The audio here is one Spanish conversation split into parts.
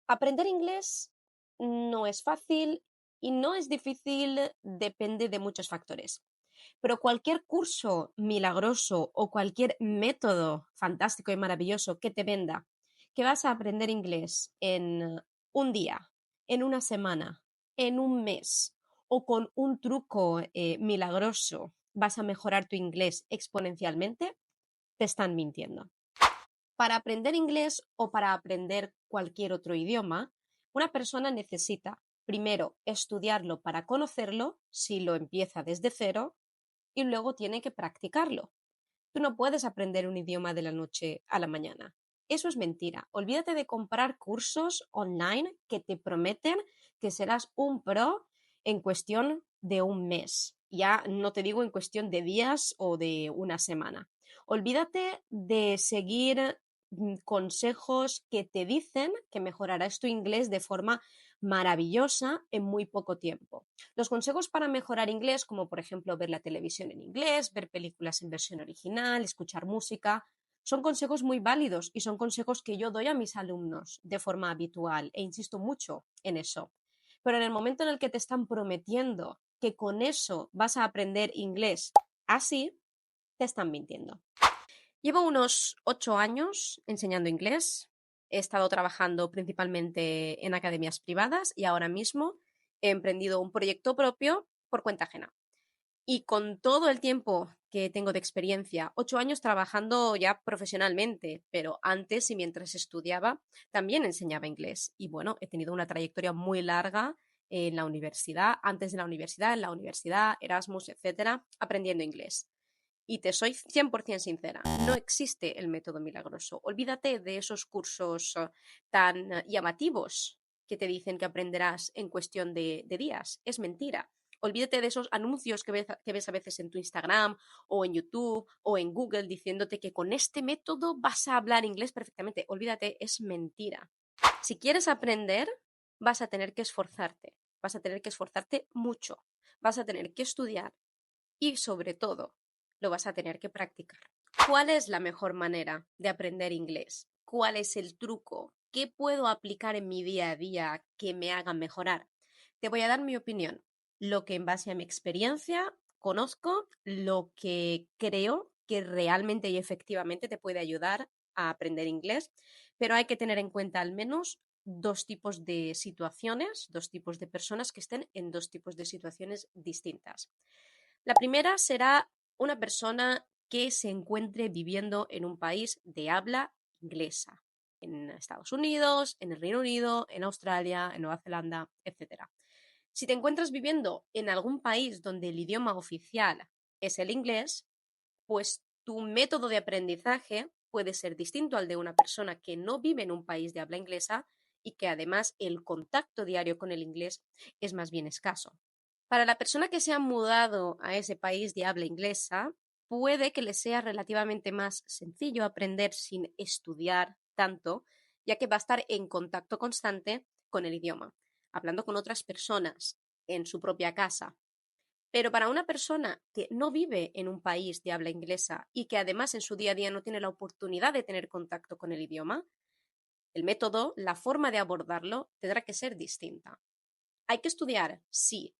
Aprender inglés no es fácil y no es difícil, depende de muchos factores. Pero cualquier curso milagroso o cualquier método fantástico y maravilloso que te venda que vas a aprender inglés en un día, en una semana, en un mes o con un truco milagroso vas a mejorar tu inglés exponencialmente, te están mintiendo. Para aprender inglés o para aprender cualquier otro idioma, una persona necesita primero estudiarlo para conocerlo, si lo empieza desde cero, y luego tiene que practicarlo. Tú no puedes aprender un idioma de la noche a la mañana. Eso es mentira. Olvídate de comprar cursos online que te prometen que serás un pro en cuestión de un mes. Ya no te digo en cuestión de días o de una semana. Olvídate de seguir consejos que te dicen que mejorarás tu inglés de forma maravillosa en muy poco tiempo. Los consejos para mejorar inglés, como por ejemplo ver la televisión en inglés, ver películas en versión original, escuchar música, son consejos muy válidos y son consejos que yo doy a mis alumnos de forma habitual e insisto mucho en eso. Pero en el momento en el que te están prometiendo que con eso vas a aprender inglés así, te están mintiendo. Llevo unos 8 años enseñando inglés. He estado trabajando principalmente en academias privadas y ahora mismo he emprendido un proyecto propio por cuenta ajena. Y con todo el tiempo que tengo de experiencia, 8 años trabajando ya profesionalmente, pero antes y mientras estudiaba también enseñaba inglés. Y bueno, he tenido una trayectoria muy larga en la universidad, antes de la universidad, en la universidad, Erasmus, etcétera, aprendiendo inglés. Y te soy 100% sincera, no existe el método milagroso. Olvídate de esos cursos tan llamativos que te dicen que aprenderás en cuestión de días. Es mentira. Olvídate de esos anuncios que ves a veces en tu Instagram o en YouTube o en Google diciéndote que con este método vas a hablar inglés perfectamente. Olvídate, es mentira. Si quieres aprender, vas a tener que esforzarte. Vas a tener que esforzarte mucho. Vas a tener que estudiar y sobre todo lo vas a tener que practicar. ¿Cuál es la mejor manera de aprender inglés? ¿Cuál es el truco? ¿Qué puedo aplicar en mi día a día que me haga mejorar? Te voy a dar mi opinión, lo que en base a mi experiencia conozco, lo que creo que realmente y efectivamente te puede ayudar a aprender inglés, pero hay que tener en cuenta al menos dos tipos de situaciones, dos tipos de personas que estén en dos tipos de situaciones distintas. La primera será una persona que se encuentre viviendo en un país de habla inglesa, en Estados Unidos, en el Reino Unido, en Australia, en Nueva Zelanda, etcétera. Si te encuentras viviendo en algún país donde el idioma oficial es el inglés, pues tu método de aprendizaje puede ser distinto al de una persona que no vive en un país de habla inglesa y que además el contacto diario con el inglés es más bien escaso. Para la persona que se ha mudado a ese país de habla inglesa, puede que le sea relativamente más sencillo aprender sin estudiar tanto, ya que va a estar en contacto constante con el idioma, hablando con otras personas en su propia casa. Pero para una persona que no vive en un país de habla inglesa y que además en su día a día no tiene la oportunidad de tener contacto con el idioma, el método, la forma de abordarlo tendrá que ser distinta. ¿Hay que estudiar? Sí.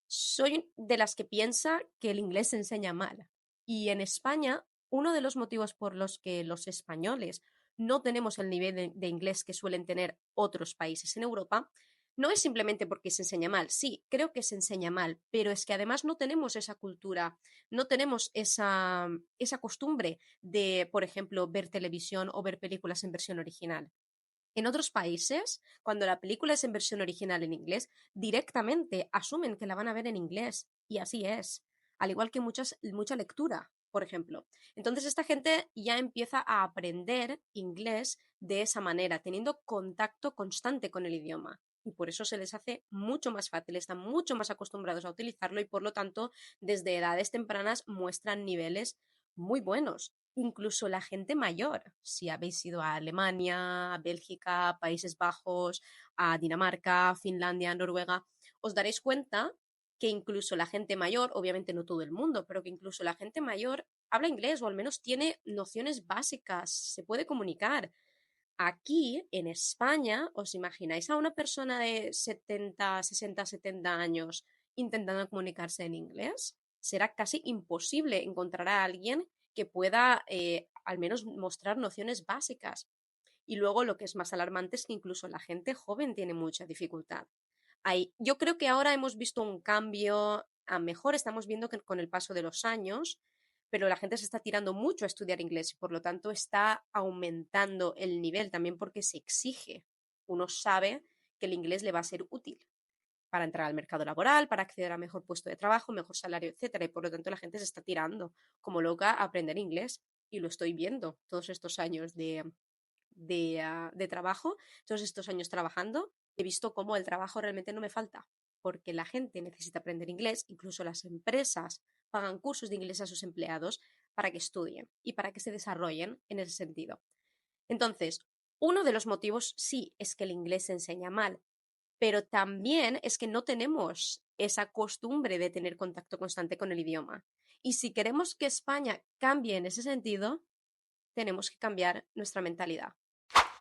Soy de las que piensa que el inglés se enseña mal. Y en España, uno de los motivos por los que los españoles no tenemos el nivel de inglés que suelen tener otros países en Europa, no es simplemente porque se enseña mal. Sí, creo que se enseña mal, pero es que además no tenemos esa cultura, no tenemos esa costumbre de, por ejemplo, ver televisión o ver películas en versión original. En otros países, cuando la película es en versión original en inglés, directamente asumen que la van a ver en inglés. Y así es. Al igual que mucha lectura, por ejemplo. Entonces esta gente ya empieza a aprender inglés de esa manera, teniendo contacto constante con el idioma. Y por eso se les hace mucho más fácil, están mucho más acostumbrados a utilizarlo y por lo tanto desde edades tempranas muestran niveles muy buenos. Incluso la gente mayor, si habéis ido a Alemania, a Bélgica, Países Bajos, a Dinamarca, Finlandia, Noruega, os daréis cuenta que incluso la gente mayor, obviamente no todo el mundo, pero que incluso la gente mayor habla inglés o al menos tiene nociones básicas, se puede comunicar. Aquí, en España, ¿os imagináis a una persona de 70, 60, 70 años intentando comunicarse en inglés? Será casi imposible encontrar a alguien que pueda al menos mostrar nociones básicas. Y luego lo que es más alarmante es que incluso la gente joven tiene mucha dificultad. Yo creo que ahora hemos visto un cambio a mejor, estamos viendo que con el paso de los años, pero la gente se está tirando mucho a estudiar inglés y por lo tanto está aumentando el nivel también porque se exige. Uno sabe que el inglés le va a ser útil para entrar al mercado laboral, para acceder a mejor puesto de trabajo, mejor salario, etcétera. Y por lo tanto la gente se está tirando como loca a aprender inglés y lo estoy viendo todos estos años de trabajo, todos estos años trabajando, he visto cómo el trabajo realmente no me falta, porque la gente necesita aprender inglés, incluso las empresas pagan cursos de inglés a sus empleados para que estudien y para que se desarrollen en ese sentido. Entonces, uno de los motivos sí es que el inglés se enseña mal, pero también es que no tenemos esa costumbre de tener contacto constante con el idioma. Y si queremos que España cambie en ese sentido, tenemos que cambiar nuestra mentalidad.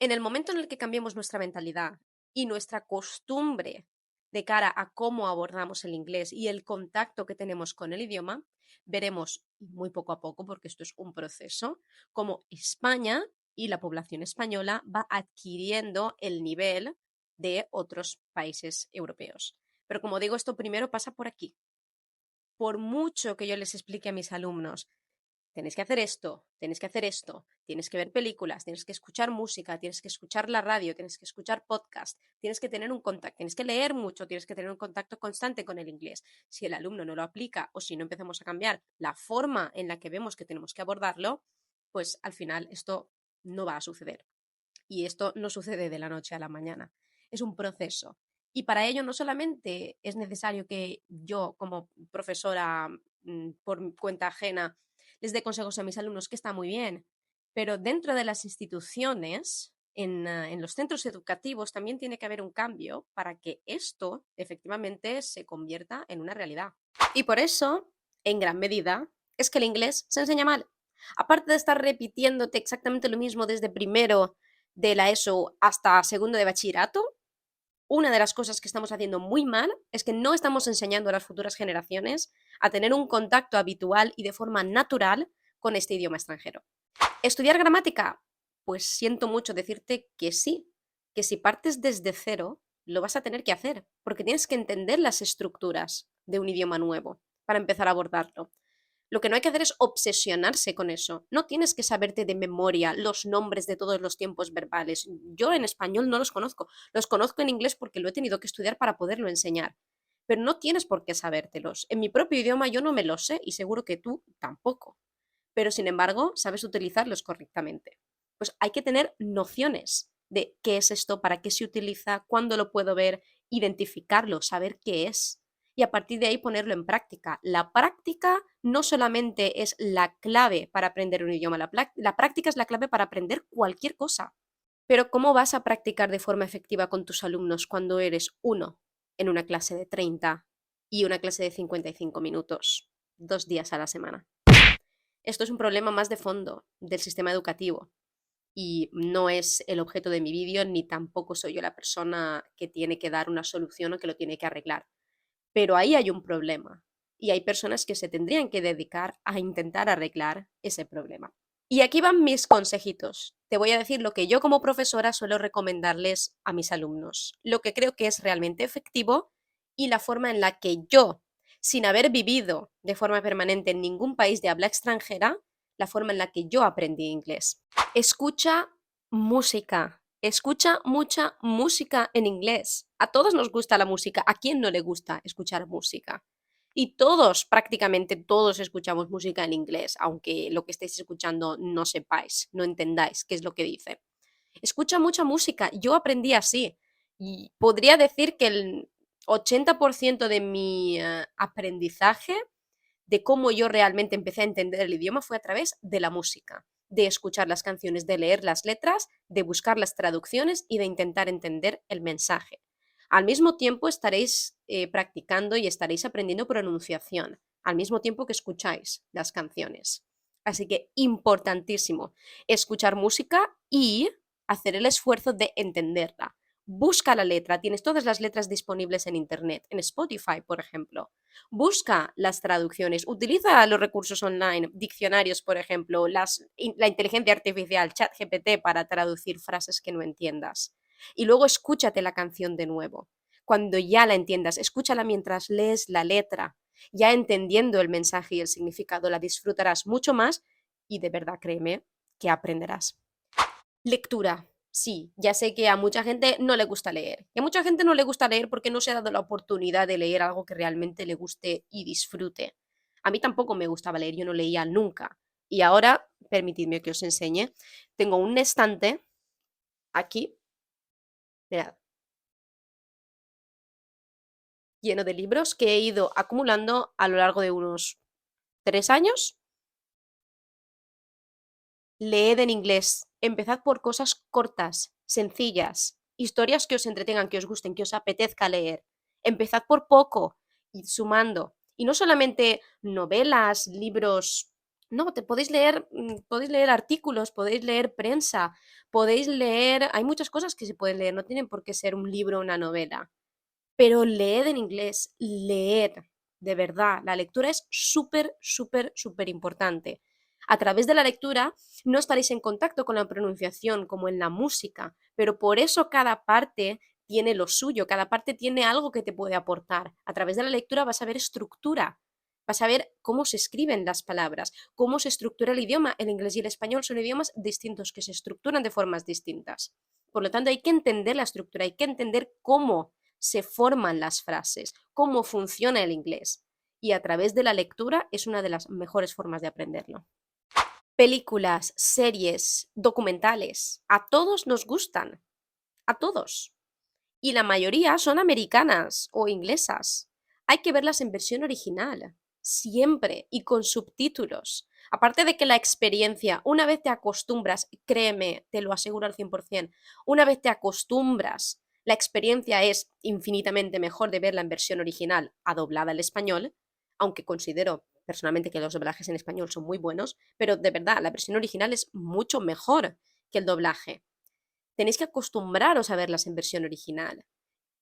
En el momento en el que cambiemos nuestra mentalidad y nuestra costumbre de cara a cómo abordamos el inglés y el contacto que tenemos con el idioma, veremos muy poco a poco, porque esto es un proceso, cómo España y la población española va adquiriendo el nivel de otros países europeos. Pero como digo, esto primero pasa por aquí. Por mucho que yo les explique a mis alumnos, tenéis que hacer esto, tienes que hacer esto, tienes que ver películas, tienes que escuchar música, tienes que escuchar la radio, tienes que escuchar podcast, tienes que tener un contacto, tienes que leer mucho, tienes que tener un contacto constante con el inglés. Si el alumno no lo aplica o si no empezamos a cambiar la forma en la que vemos que tenemos que abordarlo, pues al final esto no va a suceder. Y esto no sucede de la noche a la mañana. Es un proceso. Y para ello no solamente es necesario que yo, como profesora por cuenta ajena, les dé consejos a mis alumnos, que está muy bien, pero dentro de las instituciones, en los centros educativos, también tiene que haber un cambio para que esto efectivamente se convierta en una realidad. Y por eso, en gran medida, es que el inglés se enseña mal. Aparte de estar repitiéndote exactamente lo mismo desde primero de la ESO hasta segundo de bachillerato, una de las cosas que estamos haciendo muy mal es que no estamos enseñando a las futuras generaciones a tener un contacto habitual y de forma natural con este idioma extranjero. ¿Estudiar gramática? Pues siento mucho decirte que sí, que si partes desde cero, lo vas a tener que hacer, porque tienes que entender las estructuras de un idioma nuevo para empezar a abordarlo. Lo que no hay que hacer es obsesionarse con eso. No tienes que saberte de memoria los nombres de todos los tiempos verbales. Yo en español no los conozco. Los conozco en inglés porque lo he tenido que estudiar para poderlo enseñar. Pero no tienes por qué sabértelos. En mi propio idioma yo no me los sé y seguro que tú tampoco. Pero sin embargo, sabes utilizarlos correctamente. Pues hay que tener nociones de qué es esto, para qué se utiliza, cuándo lo puedo ver, identificarlo, saber qué es y a partir de ahí ponerlo en práctica. La práctica no solamente es la clave para aprender un idioma, la práctica es la clave para aprender cualquier cosa. Pero ¿cómo vas a practicar de forma efectiva con tus alumnos cuando eres uno en una clase de 30 y una clase de 55 minutos, 2 días a la semana? Esto es un problema más de fondo del sistema educativo y no es el objeto de mi vídeo, ni tampoco soy yo la persona que tiene que dar una solución o que lo tiene que arreglar. Pero ahí hay un problema y hay personas que se tendrían que dedicar a intentar arreglar ese problema. Y aquí van mis consejitos. Te voy a decir lo que yo como profesora suelo recomendarles a mis alumnos, lo que creo que es realmente efectivo y la forma en la que yo, sin haber vivido de forma permanente en ningún país de habla extranjera, la forma en la que yo aprendí inglés. Escucha música. Escucha mucha música en inglés. A todos nos gusta la música. ¿A quién no le gusta escuchar música? Y todos, prácticamente todos, escuchamos música en inglés, aunque lo que estéis escuchando no sepáis, no entendáis qué es lo que dice. Escucha mucha música. Yo aprendí así. Y podría decir que el 80% de mi aprendizaje, de cómo yo realmente empecé a entender el idioma, fue a través de la música, de escuchar las canciones, de leer las letras, de buscar las traducciones y de intentar entender el mensaje. Al mismo tiempo estaréis practicando y estaréis aprendiendo pronunciación, al mismo tiempo que escucháis las canciones. Así que importantísimo escuchar música y hacer el esfuerzo de entenderla. Busca la letra, tienes todas las letras disponibles en Internet, en Spotify, por ejemplo. Busca las traducciones, utiliza los recursos online, diccionarios, por ejemplo, la inteligencia artificial, ChatGPT, para traducir frases que no entiendas. Y luego escúchate la canción de nuevo. Cuando ya la entiendas, escúchala mientras lees la letra. Ya entendiendo el mensaje y el significado, la disfrutarás mucho más y de verdad, créeme, que aprenderás. Lectura. Sí, ya sé que a mucha gente no le gusta leer. Y a mucha gente no le gusta leer porque no se ha dado la oportunidad de leer algo que realmente le guste y disfrute. A mí tampoco me gustaba leer, yo no leía nunca. Y ahora, permitidme que os enseñe, tengo un estante aquí, mirad, lleno de libros que he ido acumulando a lo largo de unos 3 años. Leed en inglés. Empezad por cosas cortas, sencillas, historias que os entretengan, que os gusten, que os apetezca leer. Empezad por poco, id sumando. Y no solamente novelas, libros. No, podéis leer artículos, podéis leer prensa, podéis leer. Hay muchas cosas que se pueden leer, no tienen por qué ser un libro o una novela. Pero leed en inglés, leed, de verdad. La lectura es súper, súper, súper importante. A través de la lectura no estaréis en contacto con la pronunciación como en la música, pero por eso cada parte tiene lo suyo, cada parte tiene algo que te puede aportar. A través de la lectura vas a ver estructura, vas a ver cómo se escriben las palabras, cómo se estructura el idioma. El inglés y el español son idiomas distintos que se estructuran de formas distintas. Por lo tanto, hay que entender la estructura, hay que entender cómo se forman las frases, cómo funciona el inglés. Y a través de la lectura es una de las mejores formas de aprenderlo. Películas, series, documentales, a todos nos gustan, a todos. Y la mayoría son americanas o inglesas. Hay que verlas en versión original, siempre, y con subtítulos. Aparte de que la experiencia, una vez te acostumbras, créeme, te lo aseguro al 100%, una vez te acostumbras, la experiencia es infinitamente mejor de verla en versión original a doblada al español, aunque considero personalmente que los doblajes en español son muy buenos, pero de verdad, la versión original es mucho mejor que el doblaje. Tenéis que acostumbraros a verlas en versión original.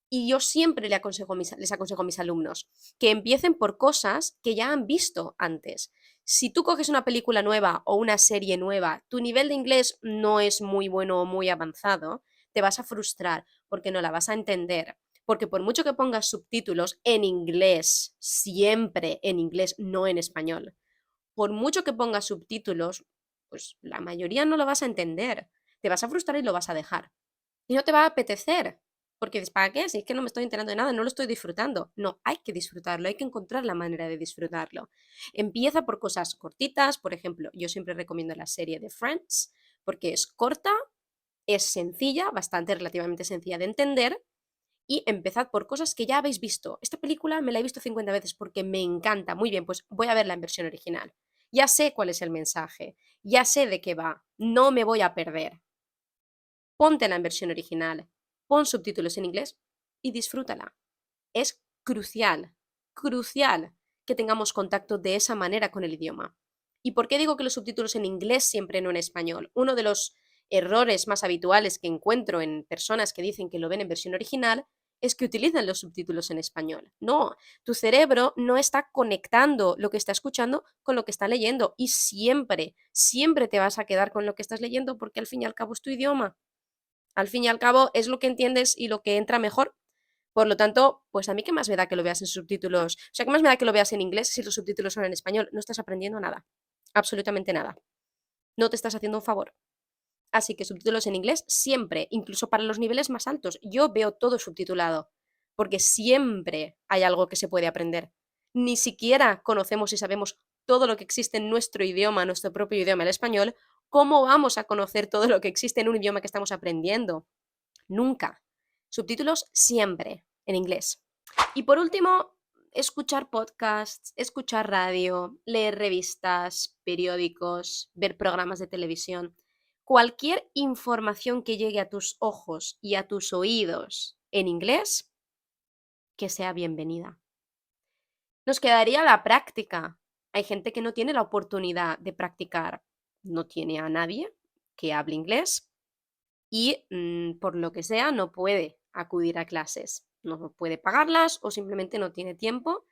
Y yo siempre les aconsejo a mis alumnos que empiecen por cosas que ya han visto antes. Si tú coges una película nueva o una serie nueva, tu nivel de inglés no es muy bueno o muy avanzado, te vas a frustrar porque no la vas a entender. Porque por mucho que pongas subtítulos en inglés, siempre en inglés, no en español, por mucho que pongas subtítulos, pues la mayoría no lo vas a entender. Te vas a frustrar y lo vas a dejar. Y no te va a apetecer. Porque dices, ¿para qué? Si es que no me estoy enterando de nada, no lo estoy disfrutando. No, hay que disfrutarlo, hay que encontrar la manera de disfrutarlo. Empieza por cosas cortitas, por ejemplo, yo siempre recomiendo la serie de Friends, porque es corta, es sencilla, bastante relativamente sencilla de entender, y empezad por cosas que ya habéis visto. Esta película me la he visto 50 veces porque me encanta. Muy bien, pues voy a verla en versión original. Ya sé cuál es el mensaje, ya sé de qué va, no me voy a perder. Póntela en versión original, pon subtítulos en inglés y disfrútala. Es crucial, crucial que tengamos contacto de esa manera con el idioma. ¿Y por qué digo que los subtítulos en inglés siempre no en español? Uno de los errores más habituales que encuentro en personas que dicen que lo ven en versión original es que utilizan los subtítulos en español. No, tu cerebro no está conectando lo que está escuchando con lo que está leyendo y siempre, siempre te vas a quedar con lo que estás leyendo porque al fin y al cabo es tu idioma. Al fin y al cabo es lo que entiendes y lo que entra mejor. Por lo tanto, pues a mí qué más me da que lo veas en subtítulos. O sea, qué más me da que lo veas en inglés si los subtítulos son en español. No estás aprendiendo nada. Absolutamente nada. No te estás haciendo un favor. Así que subtítulos en inglés siempre, incluso para los niveles más altos. Yo veo todo subtitulado, porque siempre hay algo que se puede aprender. Ni siquiera conocemos y sabemos todo lo que existe en nuestro idioma, nuestro propio idioma, el español. ¿Cómo vamos a conocer todo lo que existe en un idioma que estamos aprendiendo? Nunca. Subtítulos siempre en inglés. Y por último, escuchar podcasts, escuchar radio, leer revistas, periódicos, ver programas de televisión. Cualquier información que llegue a tus ojos y a tus oídos en inglés, que sea bienvenida. Nos quedaría la práctica. Hay gente que no tiene la oportunidad de practicar, no tiene a nadie que hable inglés, y por lo que sea no puede acudir a clases, no puede pagarlas o simplemente no tiene tiempo.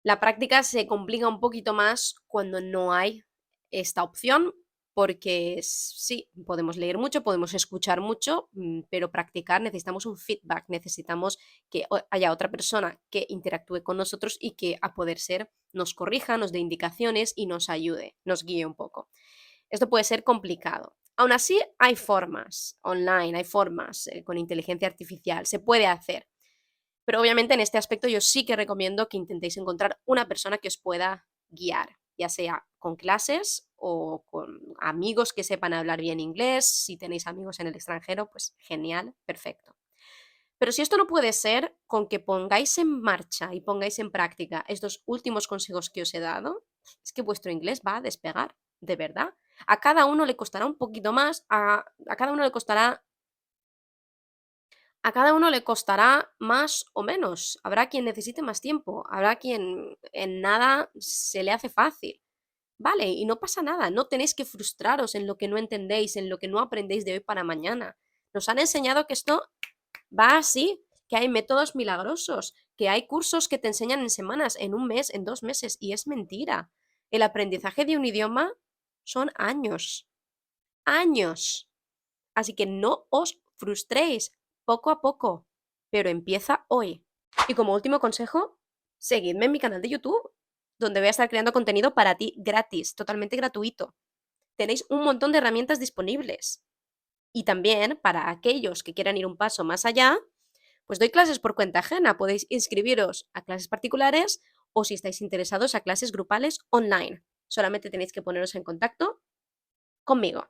La práctica se complica un poquito más cuando no hay esta opción, porque sí, podemos leer mucho, podemos escuchar mucho, pero practicar necesitamos un feedback, necesitamos que haya otra persona que interactúe con nosotros y que a poder ser nos corrija, nos dé indicaciones y nos ayude, nos guíe un poco. Esto puede ser complicado. Aún así, hay formas online, hay formas con inteligencia artificial, se puede hacer. Pero obviamente en este aspecto yo sí que recomiendo que intentéis encontrar una persona que os pueda guiar, ya sea con clases o con amigos que sepan hablar bien inglés. Si tenéis amigos en el extranjero, pues genial, perfecto. Pero si esto no puede ser, con que pongáis en marcha y pongáis en práctica estos últimos consejos que os he dado, es que vuestro inglés va a despegar, de verdad. A cada uno le costará un poquito más, a cada uno le costará más o menos. Habrá quien necesite más tiempo, habrá quien en nada se le hace fácil. Vale, y no pasa nada, no tenéis que frustraros en lo que no entendéis, en lo que no aprendéis de hoy para mañana. Nos han enseñado que esto va así, que hay métodos milagrosos, que hay cursos que te enseñan en semanas, en un mes, en 2 meses, y es mentira. El aprendizaje de un idioma son años, años. Así que no os frustréis, poco a poco, pero empieza hoy. Y como último consejo, seguidme en mi canal de YouTube, donde voy a estar creando contenido para ti gratis, totalmente gratuito. Tenéis un montón de herramientas disponibles. Y también, para aquellos que quieran ir un paso más allá, pues doy clases por cuenta ajena. Podéis inscribiros a clases particulares o, si estáis interesados, a clases grupales online. Solamente tenéis que poneros en contacto conmigo.